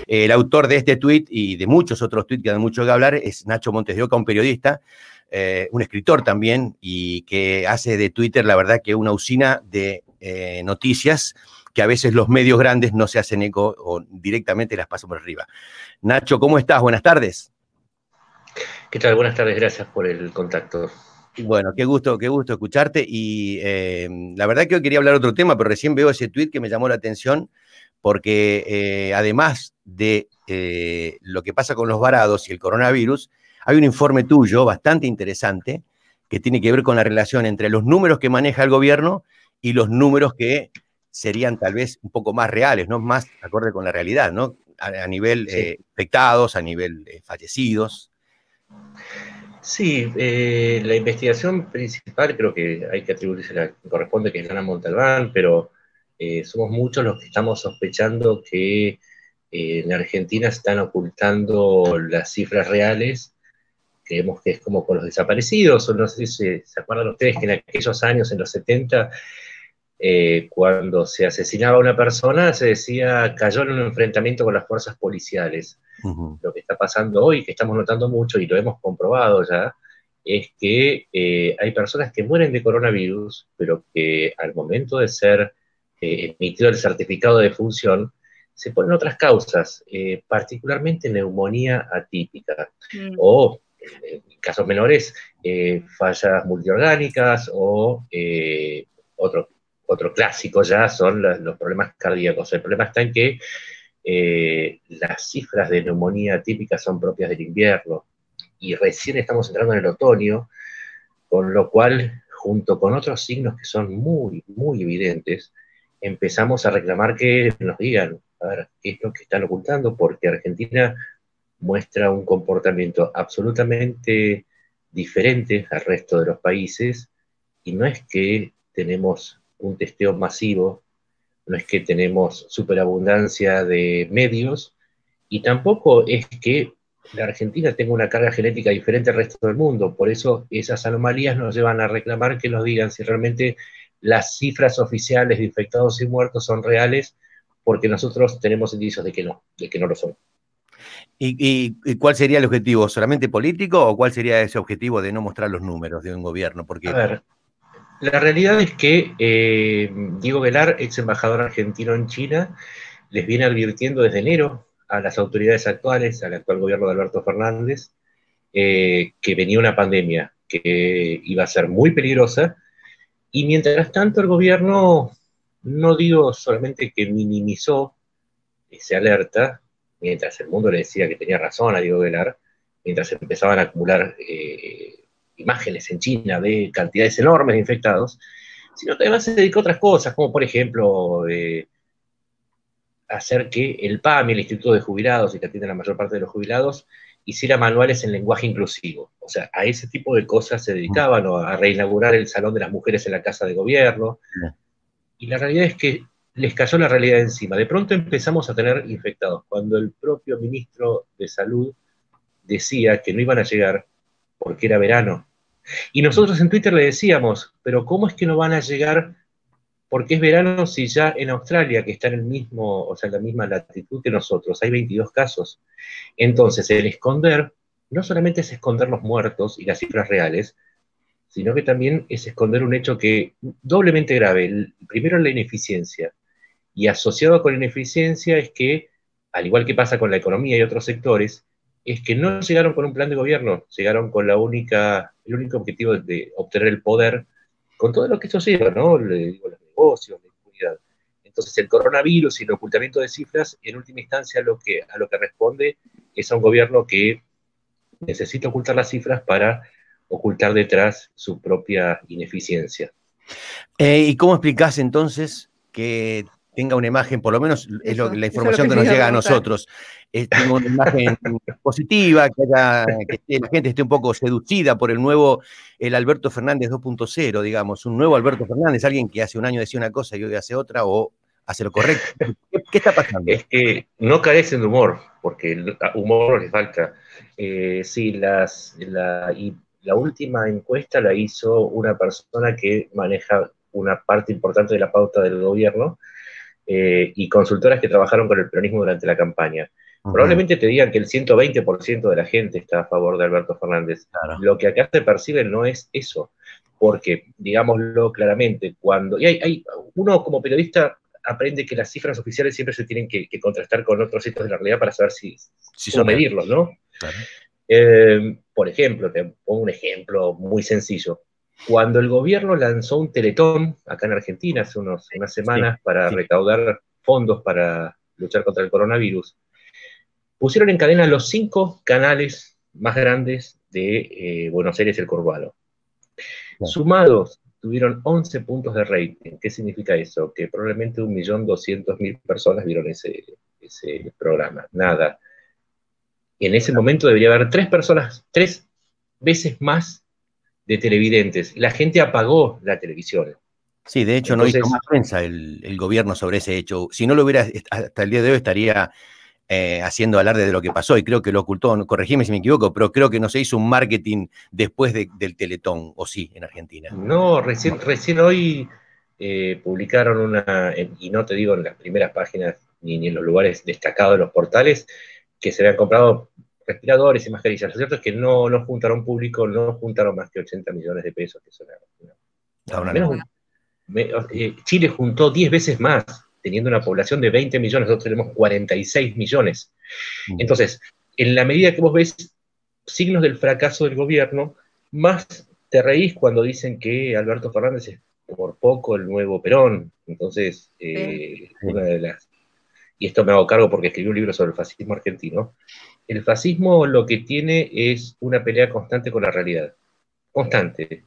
El autor de este tuit y de muchos otros tuits que dan mucho que hablar es Nacho Montes de Oca, un periodista, un escritor también, y que hace de Twitter, la verdad, que una usina de noticias que a veces los medios grandes no se hacen eco o directamente las pasan por arriba. Nacho, ¿cómo estás? Buenas tardes. ¿Qué tal? Buenas tardes, gracias por el contacto. Bueno, qué gusto escucharte. Y la verdad que hoy quería hablar de otro tema, pero recién veo ese tuit que me llamó la atención, porque además de lo que pasa con los varados y el coronavirus, hay un informe tuyo bastante interesante que tiene que ver con la relación entre los números que maneja el gobierno y los números que serían tal vez un poco más reales, ¿no? Más acorde con la realidad, ¿no? A nivel Sí, infectados, a nivel fallecidos. sí, la investigación principal creo que hay que atribuirse la que corresponde, que es Lana Montalbán, pero somos muchos los que estamos sospechando que en Argentina están ocultando las cifras reales. Creemos que es como con los desaparecidos, o no sé si se acuerdan ustedes que en aquellos años, en los 70, cuando se asesinaba a una persona, se decía cayó en un enfrentamiento con las fuerzas policiales. Uh-huh. Lo que está pasando hoy, que estamos notando mucho y lo hemos comprobado ya, es que hay personas que mueren de coronavirus, pero que al momento de ser emitido el certificado de defunción, se ponen otras causas, particularmente neumonía atípica, o en casos menores, fallas multiorgánicas o otro, otro clásico ya son los problemas cardíacos. El problema está en que las cifras de neumonía típicas son propias del invierno y recién estamos entrando en el otoño, con lo cual, junto con otros signos que son muy, muy evidentes, empezamos a reclamar que nos digan, a ver, qué es lo que están ocultando, porque Argentina muestra un comportamiento absolutamente diferente al resto de los países, y no es que tenemos un testeo masivo, no es que tenemos superabundancia de medios, y tampoco es que la Argentina tenga una carga genética diferente al resto del mundo. Por eso esas anomalías nos llevan a reclamar que nos digan si realmente las cifras oficiales de infectados y muertos son reales, porque nosotros tenemos indicios de que no lo son. ¿Y cuál sería el objetivo? ¿Solamente político o cuál sería ese objetivo de no mostrar los números de un gobierno? A Porque, ver, la realidad es que Diego Velar, ex embajador argentino en China, les viene advirtiendo desde enero a las autoridades actuales, al actual gobierno de Alberto Fernández, que venía una pandemia que iba a ser muy peligrosa, y mientras tanto el gobierno, no digo solamente que minimizó esa alerta, mientras el mundo le decía que tenía razón a Diego Velar, mientras empezaban a acumular imágenes en China de cantidades enormes de infectados, sino que además se dedicó a otras cosas, como por ejemplo hacer que el PAMI, el Instituto de Jubilados, y que atiende la mayor parte de los jubilados, hiciera manuales en lenguaje inclusivo. O sea, a ese tipo de cosas se dedicaban, o a reinaugurar el Salón de las Mujeres en la Casa de Gobierno. Y la realidad es que les cayó la realidad encima. De pronto empezamos a tener infectados, cuando el propio ministro de Salud decía que no iban a llegar porque era verano. Y nosotros en Twitter le decíamos, pero ¿cómo es que no van a llegar porque es verano si ya en Australia, que está en el mismo, o sea, en la misma latitud que nosotros, hay 22 casos? Entonces, el esconder no solamente es esconder los muertos y las cifras reales, sino que también es esconder un hecho que doblemente grave. Primero, la ineficiencia, y asociado con la ineficiencia es que, al igual que pasa con la economía y otros sectores, es que no llegaron con un plan de gobierno, llegaron con el único objetivo de obtener el poder, con todo lo que esto lleva, ¿no? Los negocios, la impunidad. Entonces, el coronavirus y el ocultamiento de cifras, en última instancia, a lo que responde es a un gobierno que necesita ocultar las cifras para ocultar detrás su propia ineficiencia. ¿y cómo explicás entonces que tenga una imagen, por lo menos es la Eso es lo información que que te nos iba a llega a preguntar. nosotros, tenga una imagen positiva, que la gente esté un poco seducida por el Alberto Fernández 2.0, digamos, un nuevo Alberto Fernández, alguien que hace un año decía una cosa y hoy hace otra, o hace lo correcto? ¿Qué está pasando? Es que no carecen de humor, porque el humor no les falta. Sí, y la última encuesta la hizo una persona que maneja una parte importante de la pauta del gobierno, y consultoras que trabajaron con el peronismo durante la campaña. Ujú, Probablemente te digan que el 120% de la gente está a favor de Alberto Fernández. claro. Lo que acá se percibe no es eso, porque, digámoslo claramente, cuando... uno como periodista aprende que las cifras oficiales siempre se tienen que contrastar con otros hechos de la realidad para saber Sí, cómo son reales. medirlos, ¿no? Claro. Por ejemplo, te pongo un ejemplo muy sencillo. Cuando el gobierno lanzó un teletón acá en Argentina hace unas Sí, semanas para sí. recaudar fondos para luchar contra el coronavirus, pusieron en cadena los 5 canales más grandes de Buenos Aires y el Conurbano. Claro. Sumados, tuvieron 11 puntos de rating. ¿Qué significa eso? Que probablemente 1.200.000 personas vieron ese programa. Nada. Y en ese momento debería haber 3 personas, 3 veces más de televidentes. La gente apagó la televisión. Sí, de hecho no hizo más Entonces, prensa el gobierno sobre ese hecho. Si no lo hubiera, hasta el día de hoy estaría haciendo alarde de lo que pasó y creo que lo ocultó, corregime si me equivoco, pero creo que no se hizo un marketing después del Teletón, o sí, en Argentina. no, No. recién hoy publicaron y no te digo en las primeras páginas ni en los lugares destacados de los portales, que se habían comprado respiradores y mascarillas. Lo cierto es que no juntaron público, no juntaron más que 80 millones de pesos, que son Da una menos, locura. Chile juntó 10 veces más, teniendo una población de 20 millones, nosotros tenemos 46 millones. Mm. Entonces, en la medida que vos ves signos del fracaso del gobierno, más te reís cuando dicen que Alberto Fernández es por poco el nuevo Perón. Entonces, Sí. y esto me hago cargo porque escribí un libro sobre el fascismo argentino, el fascismo lo que tiene es una pelea constante con la realidad, constante.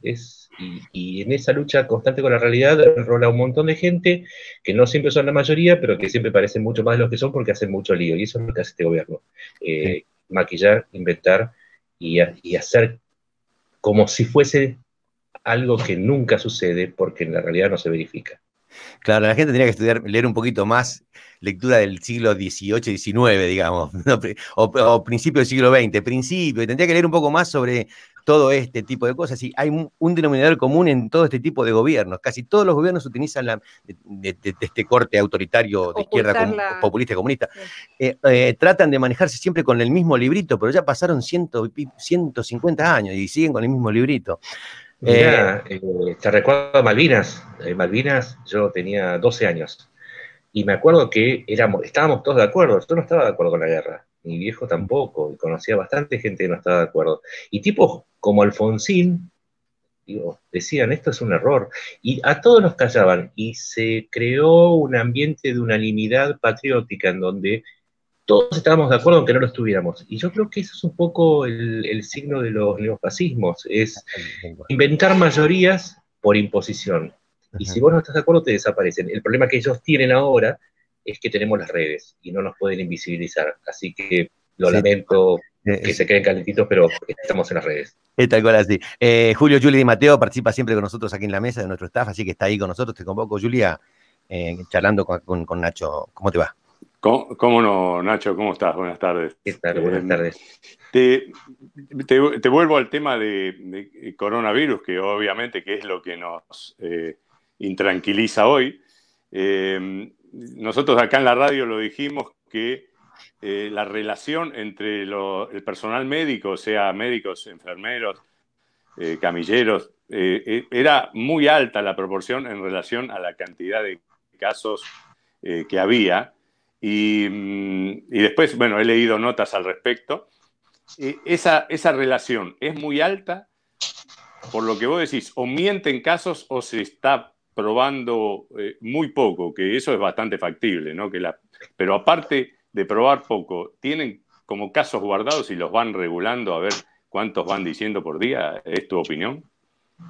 Y en esa lucha constante con la realidad enrola un montón de gente que no siempre son la mayoría, pero que siempre parecen mucho más de lo que son porque hacen mucho lío. Y eso es lo que hace este gobierno. Sí. Maquillar, inventar y hacer como si fuese algo que nunca sucede porque en la realidad no se verifica. Claro, la gente tendría que estudiar, leer un poquito más lectura del siglo XVIII, XIX, digamos, ¿no? O principio del siglo XX, principio, y tendría que leer un poco más sobre todo este tipo de cosas. Y hay un denominador común en todo este tipo de gobiernos. Casi todos los gobiernos utilizan de este corte autoritario de izquierda Ocultar la... populista y comunista. Sí. Tratan de manejarse siempre con el mismo librito, pero ya pasaron 150 años y siguen con el mismo librito. Eh, Mirá, te recuerdo Malvinas. Malvinas, yo tenía 12 años. Y me acuerdo que estábamos todos de acuerdo. Yo no estaba de acuerdo con la guerra. Mi viejo tampoco. Y conocía bastante gente que no estaba de acuerdo. Y tipos como Alfonsín, digo, decían, esto es un error. Y a todos nos callaban. Y se creó un ambiente de unanimidad patriótica en donde todos estábamos de acuerdo aunque no lo estuviéramos. Y yo creo que eso es un poco el signo de los neofascismos. Es inventar mayorías por imposición. Y si vos no estás de acuerdo, te desaparecen. El problema que ellos tienen ahora es que tenemos las redes y no nos pueden invisibilizar. Así que lo sí, lamento que es, se queden calentitos, pero estamos en las redes. es tal cual así. Julio Juli Di Matteo participa siempre con nosotros aquí en la mesa de nuestro staff, así que está ahí con nosotros. Te convoco, Julia, charlando con Nacho. ¿Cómo te va? ¿Cómo no, Nacho? ¿Cómo estás? Buenas tardes. ¿Qué tal? Buenas tardes. Te, te vuelvo al tema de coronavirus, que obviamente que es lo que nos intranquiliza hoy. Nosotros acá en la radio lo dijimos que la relación entre el personal médico, o sea, médicos, enfermeros, camilleros, era muy alta la proporción en relación a la cantidad de casos que había. Y después, bueno, he leído notas al respecto. Esa relación es muy alta, por lo que vos decís, o mienten casos o se está probando muy poco, que eso es bastante factible, ¿no? Pero aparte de probar poco, ¿tienen como casos guardados y los van regulando a ver cuántos van diciendo por día? ¿Es tu opinión?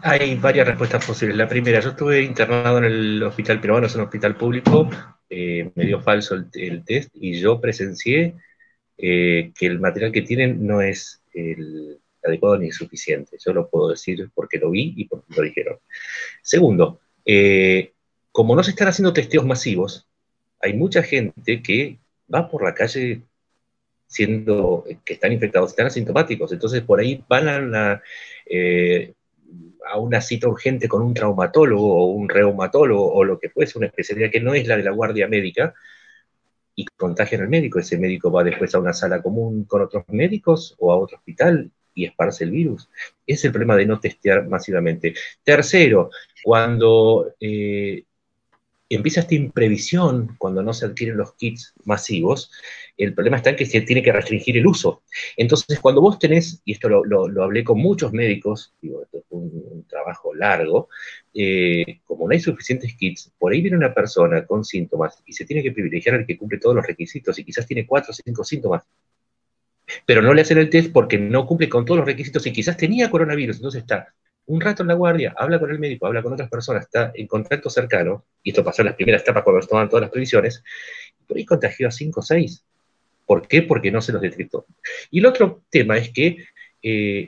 Hay varias respuestas posibles. La primera, yo estuve internado en el hospital peruano, es un hospital público, me dio falso el test y yo presencié que el material que tienen no es el adecuado ni suficiente. Yo lo puedo decir porque lo vi y porque lo dijeron. Segundo, como no se están haciendo testeos masivos, hay mucha gente que va por la calle que están infectados, están asintomáticos, entonces por ahí van a una cita urgente con un traumatólogo o un reumatólogo o lo que fuese, una especialidad que no es la de la guardia médica, y contagian al médico. Ese médico va después a una sala común con otros médicos o a otro hospital y esparce el virus. Es el problema de no testear masivamente. Tercero, cuando empieza esta imprevisión, cuando no se adquieren los kits masivos, el problema está en que se tiene que restringir el uso. Entonces, cuando vos tenés, y esto lo hablé con muchos médicos, digo, esto es un trabajo largo, como no hay suficientes kits, por ahí viene una persona con síntomas y se tiene que privilegiar al que cumple todos los requisitos y quizás tiene 4 o 5 síntomas, pero no le hacen el test porque no cumple con todos los requisitos y quizás tenía coronavirus, entonces está un rato en la guardia, habla con el médico, habla con otras personas, está en contacto cercano, y esto pasó en las primeras etapas cuando se toman todas las previsiones, y por ahí contagió a 5 o 6. ¿Por qué? Porque no se los detectó. Y el otro tema es que,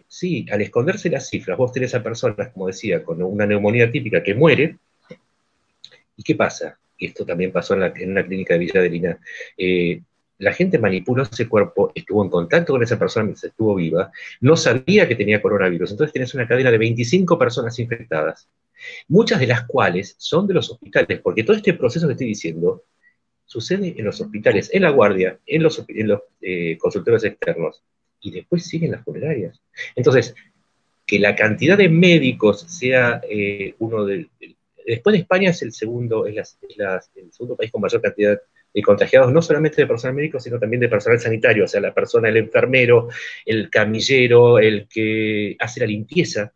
sí, al esconderse las cifras, vos tenés a personas, como decía, con una neumonía típica que muere, ¿y qué pasa? Y esto también pasó en una clínica de Villa Adelina. La gente manipuló ese cuerpo, estuvo en contacto con esa persona mientras estuvo viva, no sabía que tenía coronavirus, entonces tenés una cadena de 25 personas infectadas, muchas de las cuales son de los hospitales, porque todo este proceso que estoy diciendo sucede en los hospitales, en la guardia, en los consultorios externos, y después siguen las funerarias. Entonces, que la cantidad de médicos sea uno de... Después de España es el segundo, el segundo país con mayor cantidad de contagiados, no solamente de personal médico, sino también de personal sanitario, o sea, la persona, el enfermero, el camillero, el que hace la limpieza.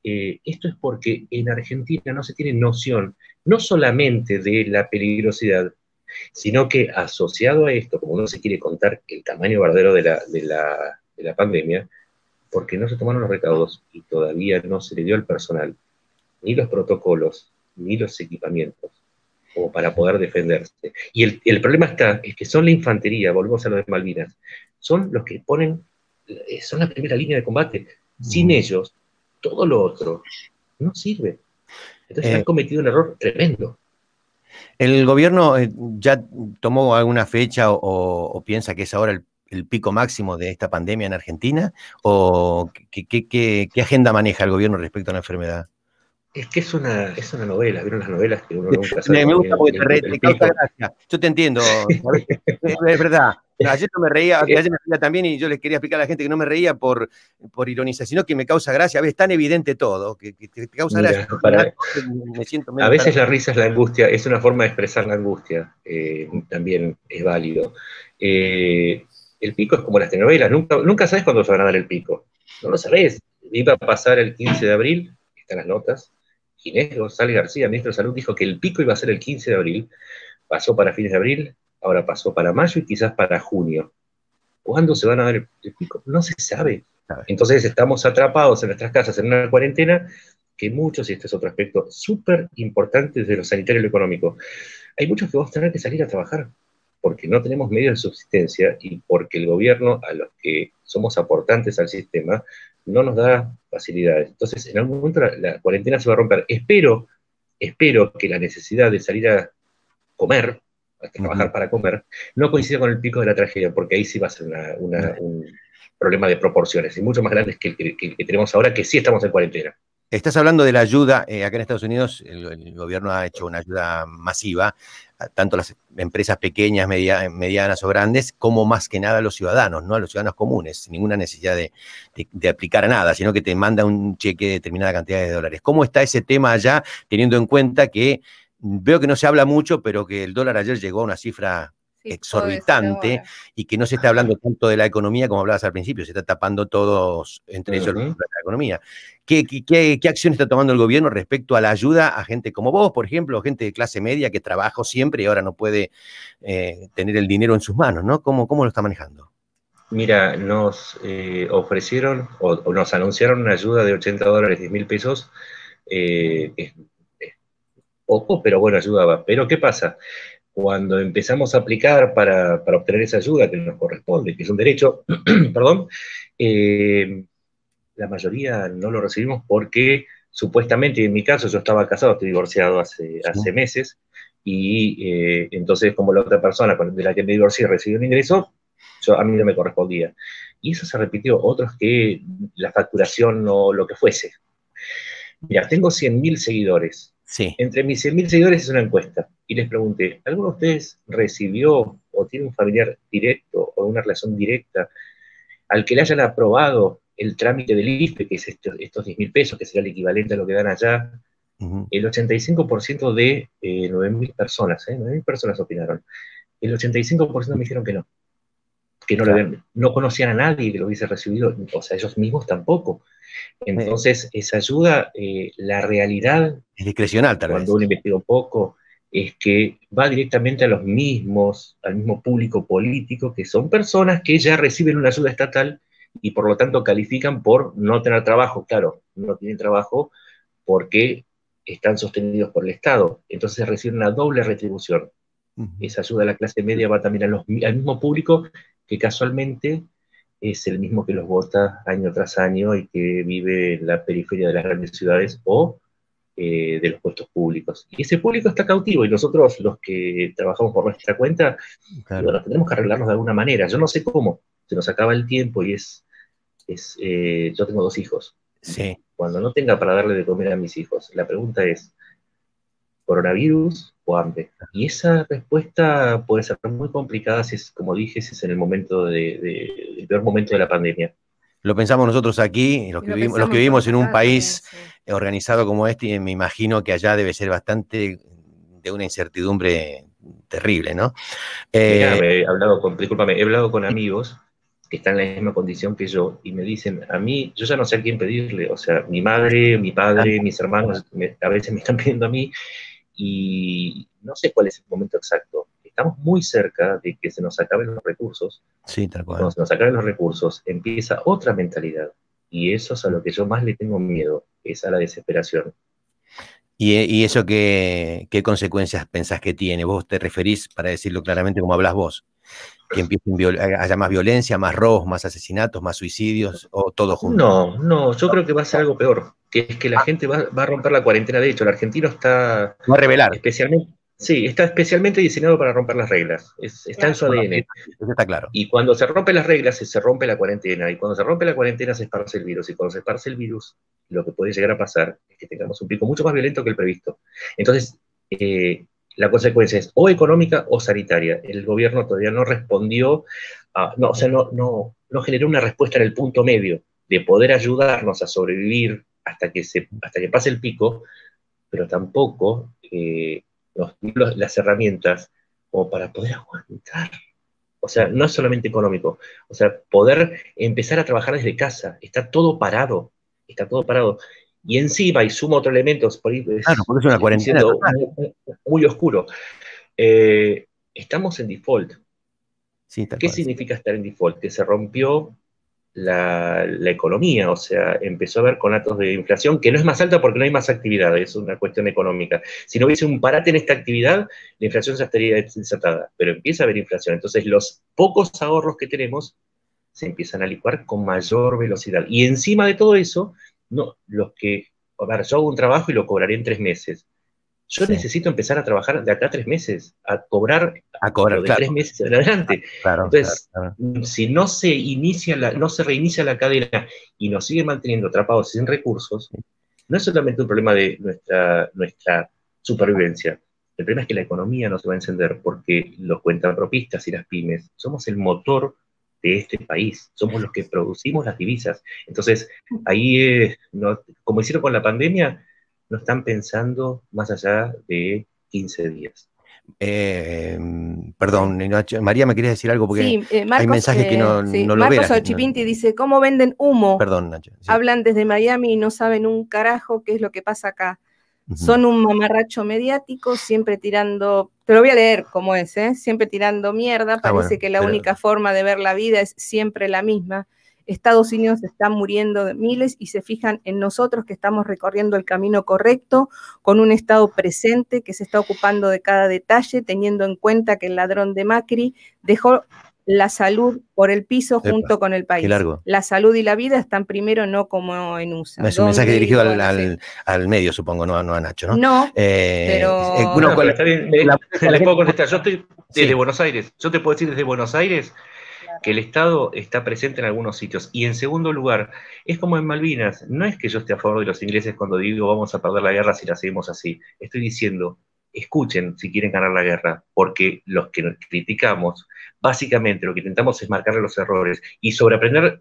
Esto es porque en Argentina no se tiene noción, no solamente de la peligrosidad, sino que asociado a esto, como no se quiere contar el tamaño verdadero de la pandemia, porque no se tomaron los recaudos y todavía no se le dio al personal ni los protocolos, ni los equipamientos, como para poder defenderse. Y el problema es que son la infantería, volvemos a lo de Malvinas, son los que son la primera línea de combate. Sin ellos, todo lo otro no sirve. Entonces han cometido un error tremendo. ¿El gobierno ya tomó alguna fecha o piensa que es ahora el pico máximo de esta pandemia en Argentina? ¿O qué agenda maneja el gobierno respecto a la enfermedad? Es que es una novela, ¿vieron las novelas que uno nunca sabe? Me gusta porque te causa gracia. Yo te entiendo, es verdad. Ayer no me reía, ayer me reía también y yo les quería explicar a la gente que no me reía por ironizar, sino que me causa gracia. A veces es tan evidente todo que te causa gracia. Me siento menos a veces la risa es la angustia, es una forma de expresar la angustia, también es válido. El pico es como las telenovelas, nunca sabes cuándo se van a dar el pico. No lo sabés. Iba a pasar el 15 de abril, están las notas. Ginés González García, ministro de Salud, dijo que el pico iba a ser el 15 de abril, pasó para fines de abril, ahora pasó para mayo y quizás para junio. ¿Cuándo se van a dar el pico? No se sabe. Entonces estamos atrapados en nuestras casas en una cuarentena que muchos, y este es otro aspecto súper importante desde lo sanitario y lo económico, hay muchos que vamos a tener que salir a trabajar porque no tenemos medios de subsistencia y porque el gobierno, a los que somos aportantes al sistema, no nos da facilidades. Entonces, en algún momento la cuarentena se va a romper. Espero que la necesidad de salir a comer, a trabajar para comer, no coincida con el pico de la tragedia, porque ahí sí va a ser un problema de proporciones, y mucho más grandes que el que tenemos ahora, que sí estamos en cuarentena. Estás hablando de la ayuda, acá en Estados Unidos el gobierno ha hecho una ayuda masiva, tanto las empresas pequeñas, medianas o grandes, como más que nada a los ciudadanos, ¿no? A los ciudadanos comunes, sin ninguna necesidad de aplicar a nada, sino que te manda un cheque de determinada cantidad de dólares. ¿Cómo está ese tema allá, teniendo en cuenta que veo que no se habla mucho, pero que el dólar ayer llegó a una cifra exorbitante y que no se está hablando tanto de la economía como hablabas al principio, se está tapando todos, entre ellos la economía. ¿Qué acción está tomando el gobierno respecto a la ayuda a gente como vos, por ejemplo, gente de clase media que trabajó siempre y ahora no puede tener el dinero en sus manos, ¿no? ¿Cómo lo está manejando? Mira, nos ofrecieron o nos anunciaron una ayuda de $80, 10.000 pesos, es poco, pero bueno, ayudaba. Pero ¿qué pasa? Cuando empezamos a aplicar para obtener esa ayuda que nos corresponde, que es un derecho, perdón, la mayoría no lo recibimos porque supuestamente, en mi caso, yo estaba casado, estoy divorciado hace meses, y entonces como la otra persona de la que me divorcié recibió un ingreso, a mí no me correspondía. Y eso se repitió, otros que la facturación o lo que fuese. Mira, tengo 100.000 seguidores. Sí. Entre mis 100.000 seguidores es una encuesta. Y les pregunté, ¿alguno de ustedes recibió o tiene un familiar directo o una relación directa al que le hayan aprobado el trámite del IFE, que es estos 10.000 pesos, que será el equivalente a lo que dan allá, el 85% de 9.000 personas, 9.000 personas opinaron, el 85% me dijeron que no Claro. no conocían a nadie que lo hubiese recibido, o sea, ellos mismos tampoco. Entonces, esa ayuda, la realidad, Es discrecional, tal cuando vez. uno investiga un poco, es que va directamente a los mismos, al mismo público político, que son personas que ya reciben una ayuda estatal y por lo tanto califican por no tener trabajo. Claro, no tienen trabajo porque están sostenidos por el Estado. Entonces reciben una doble retribución. Esa ayuda a la clase media va también al mismo público que casualmente es el mismo que los vota año tras año y que vive en la periferia de las grandes ciudades o de los puestos públicos. Y ese público está cautivo y nosotros, los que trabajamos por nuestra cuenta, y Claro. bueno, tenemos que arreglarnos de alguna manera. Yo no sé cómo, se nos acaba el tiempo y yo tengo 2 hijos. Sí. Cuando no tenga para darle de comer a mis hijos, la pregunta es, ¿coronavirus o hambre? Y esa respuesta puede ser muy complicada si es, como dije, si es en el momento el peor momento de la pandemia. Lo pensamos nosotros aquí, los que vivimos en un país también, sí. organizado como este, y me imagino que allá debe ser bastante de una incertidumbre terrible, ¿no? Mirá, discúlpame, he hablado con amigos que están en la misma condición que yo y me dicen, a mí, yo ya no sé a quién pedirle, o sea, mi madre, mi padre, mis hermanos, a veces me están pidiendo a mí y no sé cuál es el momento exacto. Estamos muy cerca de que se nos acaben los recursos. Sí, tal Y cual. cuando se nos acaben los recursos, empieza otra mentalidad. Y eso es a lo que yo más le tengo miedo, es a la desesperación. ¿Y eso qué consecuencias pensás que tiene? Vos te referís, para decirlo claramente, como hablas vos, que haya más violencia, más robos, más asesinatos, más suicidios, o todo junto. No, yo creo que va a ser algo peor, que es que la gente va a romper la cuarentena. De hecho, el argentino está Va a revelar. está especialmente diseñado para romper las reglas. Está en su Bueno, ADN. eso está claro. Y cuando se rompen las reglas, se rompe la cuarentena. Y cuando se rompe la cuarentena, se esparce el virus. Y cuando se esparce el virus, lo que puede llegar a pasar es que tengamos un pico mucho más violento que el previsto. Entonces, la consecuencia es o económica o sanitaria. El gobierno todavía no respondió, no generó una respuesta en el punto medio de poder ayudarnos a sobrevivir hasta que pase el pico, pero tampoco nos dio las herramientas como para poder aguantar. O sea, no es solamente económico. O sea, poder empezar a trabajar desde casa. Está todo parado. Está todo parado. Y encima, y sumo otro elemento, por ahí Claro, porque es una estoy cuarentena siendo total. muy oscuro. Estamos en default. Sí, tal ¿Qué cual. significa estar en default? Que se rompió la economía, o sea, empezó a haber conatos de inflación, que no es más alta porque no hay más actividad, es una cuestión económica. Si no hubiese un parate en esta actividad, la inflación ya estaría desatada, pero empieza a haber inflación. Entonces, los pocos ahorros que tenemos se empiezan a licuar con mayor velocidad. Y encima de todo eso, no, a ver, yo hago un trabajo y lo cobraré en 3 meses. Yo Sí. necesito empezar a trabajar de acá a 3 meses, a cobrar A cobrar, lo de claro. 3 meses en adelante. Claro, Entonces, claro. si no se reinicia la cadena y nos sigue manteniendo atrapados sin recursos, no es solamente un problema de nuestra supervivencia. El problema es que la economía no se va a encender porque los cuentapropistas y las pymes somos el motor de este país, somos los que producimos las divisas. Entonces, ahí, como hicieron con la pandemia, no están pensando más allá de 15 días. Perdón, Nacho. María, ¿me querías decir algo? Porque Sí, hay Marcos, mensajes que no sí, lo ve la Marcos gente. Ochipinti dice, ¿cómo venden humo? Perdón, Nacho. Sí. Hablan desde Miami y no saben un carajo qué es lo que pasa acá. Ujú. Son un mamarracho mediático, siempre tirando, te lo voy a leer como es, siempre tirando mierda, parece bueno, que la única forma de ver la vida es siempre la misma. Estados Unidos está muriendo de miles y se fijan en nosotros que estamos recorriendo el camino correcto, con un Estado presente que se está ocupando de cada detalle, teniendo en cuenta que el ladrón de Macri dejó la salud por el piso junto con el país. Qué largo. La salud y la vida están primero, no como en USA. Es un mensaje dirigido sí. al medio, supongo, no a Nacho, ¿no? No, pero... No, pero está bien, les puedo contestar. Yo estoy desde Sí. Buenos Aires. Yo te puedo decir desde Buenos Aires que el Estado está presente en algunos sitios. Y en segundo lugar, es como en Malvinas. No es que yo esté a favor de los ingleses cuando digo vamos a perder la guerra si la seguimos así. Estoy diciendo, escuchen si quieren ganar la guerra, porque los que nos criticamos, básicamente lo que intentamos es marcarle los errores, y aprender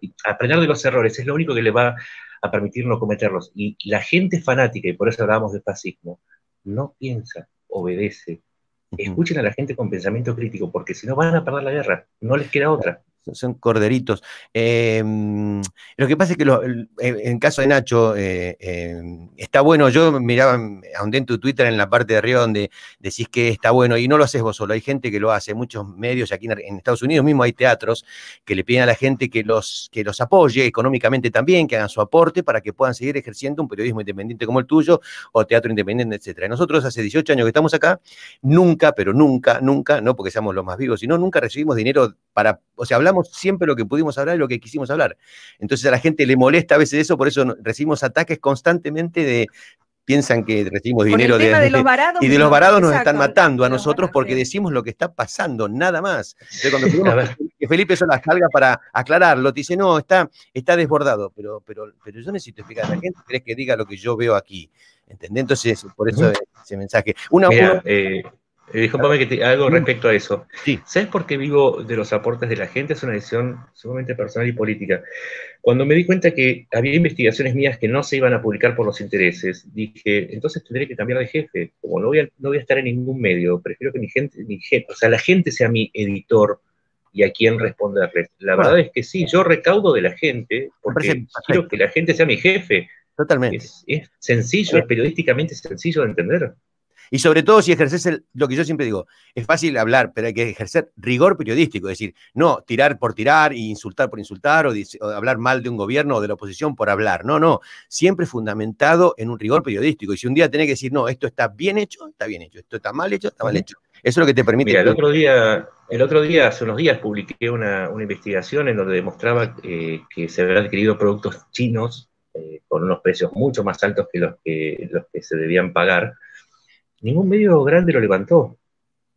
de los errores es lo único que le va a permitir no cometerlos. Y la gente fanática, y por eso hablábamos de fascismo, no piensa, obedece. Escuchen a la gente con pensamiento crítico, porque si no van a perder la guerra, no les queda otra. Son corderitos. Lo que pasa es que en caso de Nacho, está bueno. Yo miraba, ahondé en tu Twitter en la parte de arriba donde decís que está bueno, y no lo haces vos solo, hay gente que lo hace, muchos medios aquí en Estados Unidos mismo hay teatros que le piden a la gente que los apoye económicamente también, que hagan su aporte para que puedan seguir ejerciendo un periodismo independiente como el tuyo, o teatro independiente, etcétera. Nosotros hace 18 años que estamos acá, nunca, pero nunca, no porque seamos los más vivos, sino nunca recibimos dinero o sea, hablamos siempre lo que pudimos hablar y lo que quisimos hablar. Entonces a la gente le molesta a veces eso, por eso recibimos ataques constantemente piensan que recibimos dinero de los varados, y de los varados nos exacto, están matando a nosotros porque decimos lo que está pasando, nada más. Entonces cuando pedimos que Felipe Solá salga para aclararlo, te dice, no, está desbordado, pero yo necesito explicar a la gente, querés que diga lo que yo veo aquí, ¿entendés? Entonces, por eso ese mensaje. Disculpame que algo respecto a eso. Sí. ¿Sabes por qué vivo de los aportes de la gente? Es una decisión sumamente personal y política. Cuando me di cuenta que había investigaciones mías que no se iban a publicar por los intereses, dije, entonces tendré que cambiar de jefe. Como no voy a estar en ningún medio, prefiero que la gente sea mi editor y a quién responderle. La verdad es que sí, yo recaudo de la gente porque quiero que la gente sea mi jefe. Totalmente. Es sencillo, es periodísticamente sencillo de entender. Y sobre todo si ejerces lo que yo siempre digo, es fácil hablar, pero hay que ejercer rigor periodístico, es decir, no tirar por tirar y insultar por insultar o hablar mal de un gobierno o de la oposición por hablar, no, siempre fundamentado en un rigor periodístico. Y si un día tenés que decir, no, esto está bien hecho, esto está mal hecho, está mal hecho. Eso es lo que te permite... Mira, el otro día, hace unos días, publiqué una investigación en donde demostraba que se habían adquirido productos chinos con unos precios mucho más altos que los que se debían pagar. Ningún medio grande lo levantó.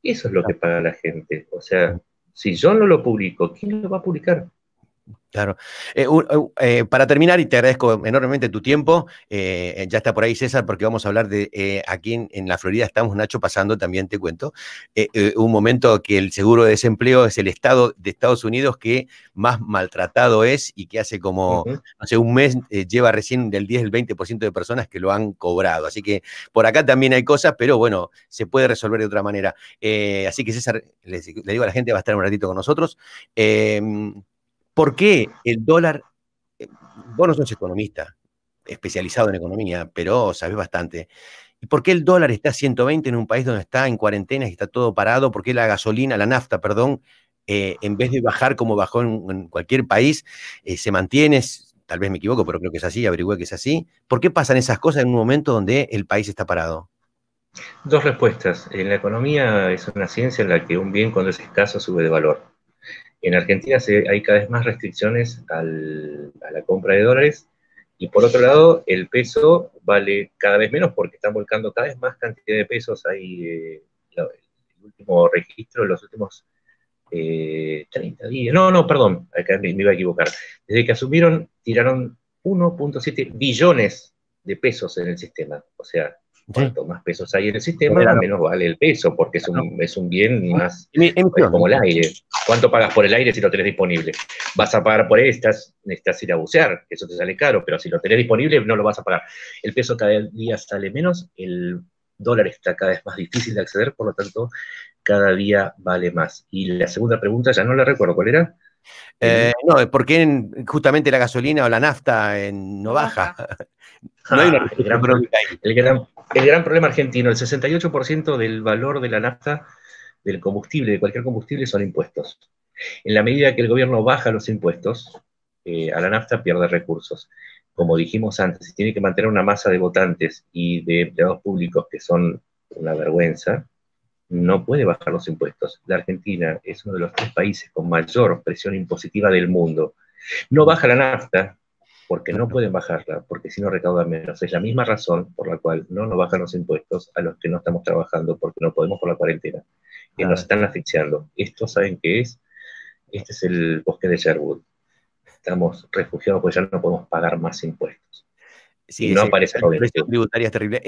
Eso es lo que paga la gente. O sea, si yo no lo publico, ¿quién lo va a publicar? Claro. Para terminar, y te agradezco enormemente tu tiempo, ya está por ahí César, porque vamos a hablar de aquí en la Florida estamos, Nacho, pasando, también te cuento, un momento que el seguro de desempleo es el estado de Estados Unidos que más maltratado es y que hace como, hace un mes lleva recién del 10 al 20% de personas que lo han cobrado. Así que por acá también hay cosas, pero bueno, se puede resolver de otra manera. Así que César, le digo a la gente, va a estar un ratito con nosotros. ¿Por qué el dólar? Vos no sos economista, especializado en economía, pero sabés bastante. ¿Y por qué el dólar está a 120 en un país donde está en cuarentena y está todo parado? ¿Por qué la nafta, en vez de bajar como bajó en cualquier país, se mantiene? Tal vez me equivoco, pero creo que es así, averigüé que es así. ¿Por qué pasan esas cosas en un momento donde el país está parado? Dos respuestas. En la economía es una ciencia en la que un bien cuando es escaso sube de valor. En Argentina hay cada vez más restricciones a la compra de dólares y por otro lado el peso vale cada vez menos porque están volcando cada vez más cantidad de pesos. Hay el último registro, los últimos 30 días, perdón, acá me iba a equivocar. Desde que asumieron, tiraron 1.7 billones de pesos en el sistema. O sea, cuanto más pesos hay en el sistema, menos vale el peso, porque es un bien más como el aire. ¿Cuánto pagas por el aire si lo tenés disponible? Vas a pagar por necesitas ir a bucear, que eso te sale caro, pero si lo tenés disponible no lo vas a pagar. El peso cada día sale menos, el dólar está cada vez más difícil de acceder, por lo tanto, cada día vale más. Y la segunda pregunta, ya no la recuerdo, ¿cuál era? No, ¿por qué justamente la gasolina o la nafta no baja? No hay una el gran problema argentino, el 68% del valor de la nafta, del combustible, de cualquier combustible, son impuestos. En la medida que el gobierno baja los impuestos, a la nafta pierde recursos. Como dijimos antes, si tiene que mantener una masa de votantes y de empleados públicos que son una vergüenza, no puede bajar los impuestos. La Argentina es uno de los 3 países con mayor presión impositiva del mundo. No baja la nafta porque no pueden bajarla, porque si no recaudan menos. Es la misma razón por la cual no nos bajan los impuestos a los que no estamos trabajando porque no podemos por la cuarentena, que nos están asfixiando. ¿Esto saben qué es? Este es el bosque de Sherwood. Estamos refugiados porque ya no podemos pagar más impuestos. Sí, y no aparece la presión tributaria es terrible.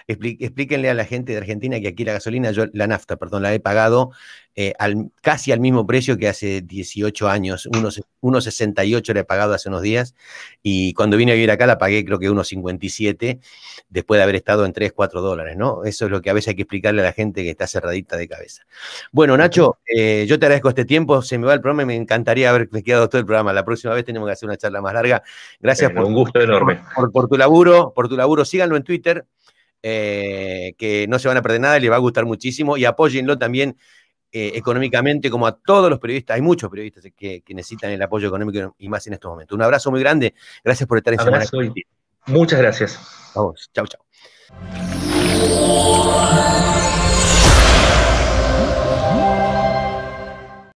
Explíquenle a la gente de Argentina que aquí la gasolina, la nafta, perdón, la he pagado casi al mismo precio que hace 18 años. 1,68 la he pagado hace unos días, y cuando vine a vivir acá la pagué creo que 1,57, después de haber estado en 3, 4 dólares, ¿no? Eso es lo que a veces hay que explicarle a la gente que está cerradita de cabeza. Bueno, Nacho, yo te agradezco este tiempo, se me va el programa y me encantaría haberme quedado todo el programa. La próxima vez tenemos que hacer una charla más larga. Gracias un gusto enorme. Por tu laburo, síganlo en Twitter, que no se van a perder nada, les va a gustar muchísimo, y apóyenlo también económicamente, como a todos los periodistas. Hay muchos periodistas que necesitan el apoyo económico, y más en estos momentos. Un abrazo muy grande, gracias por estar en Semana. Muchas gracias. Vamos, chau.